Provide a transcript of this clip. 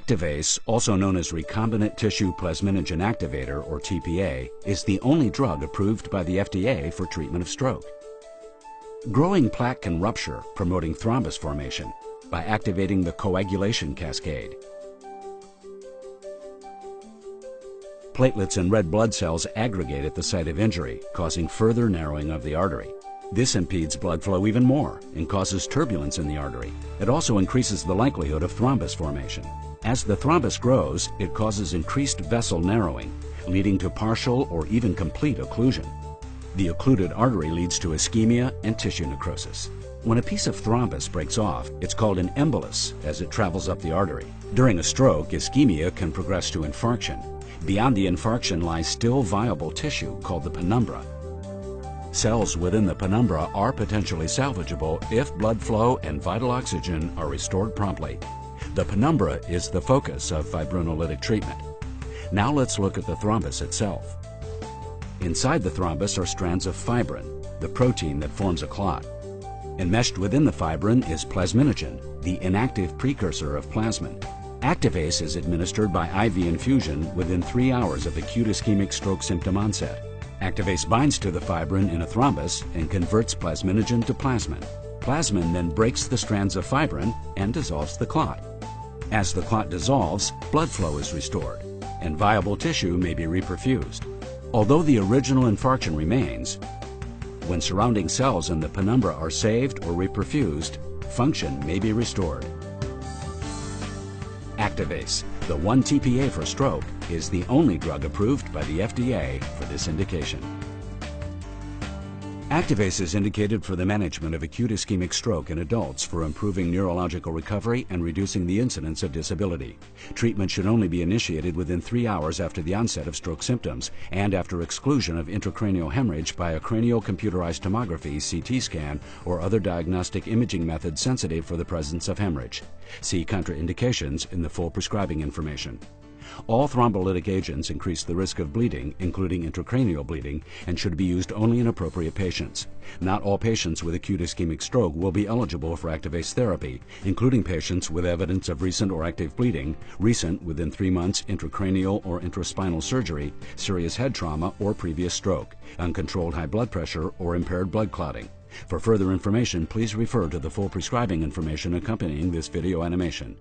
Activase, also known as recombinant tissue plasminogen activator, or TPA, is the only drug approved by the FDA for treatment of stroke. Growing plaque can rupture, promoting thrombus formation by activating the coagulation cascade. Platelets and red blood cells aggregate at the site of injury, causing further narrowing of the artery. This impedes blood flow even more and causes turbulence in the artery. It also increases the likelihood of thrombus formation. As the thrombus grows, it causes increased vessel narrowing, leading to partial or even complete occlusion. The occluded artery leads to ischemia and tissue necrosis. When a piece of thrombus breaks off, it's called an embolus as it travels up the artery. During a stroke, ischemia can progress to infarction. Beyond the infarction lies still viable tissue called the penumbra. Cells within the penumbra are potentially salvageable if blood flow and vital oxygen are restored promptly. The penumbra is the focus of fibrinolytic treatment. Now let's look at the thrombus itself. Inside the thrombus are strands of fibrin, the protein that forms a clot. Enmeshed within the fibrin is plasminogen, the inactive precursor of plasmin. Activase is administered by IV infusion within 3 hours of acute ischemic stroke symptom onset. Activase binds to the fibrin in a thrombus and converts plasminogen to plasmin. Plasmin then breaks the strands of fibrin and dissolves the clot. As the clot dissolves, blood flow is restored, and viable tissue may be reperfused. Although the original infarction remains, when surrounding cells in the penumbra are saved or reperfused, function may be restored. Activase, the one TPA for stroke, is the only drug approved by the FDA for this indication. Activase is indicated for the management of acute ischemic stroke in adults for improving neurological recovery and reducing the incidence of disability. Treatment should only be initiated within 3 hours after the onset of stroke symptoms and after exclusion of intracranial hemorrhage by a cranial computerized tomography, CT scan, or other diagnostic imaging method sensitive for the presence of hemorrhage. See contraindications in the full prescribing information. All thrombolytic agents increase the risk of bleeding, including intracranial bleeding, and should be used only in appropriate patients. Not all patients with acute ischemic stroke will be eligible for Activase therapy, including patients with evidence of recent or active bleeding, recent within 3 months intracranial or intraspinal surgery, serious head trauma or previous stroke, uncontrolled high blood pressure, or impaired blood clotting. For further information, please refer to the full prescribing information accompanying this video animation.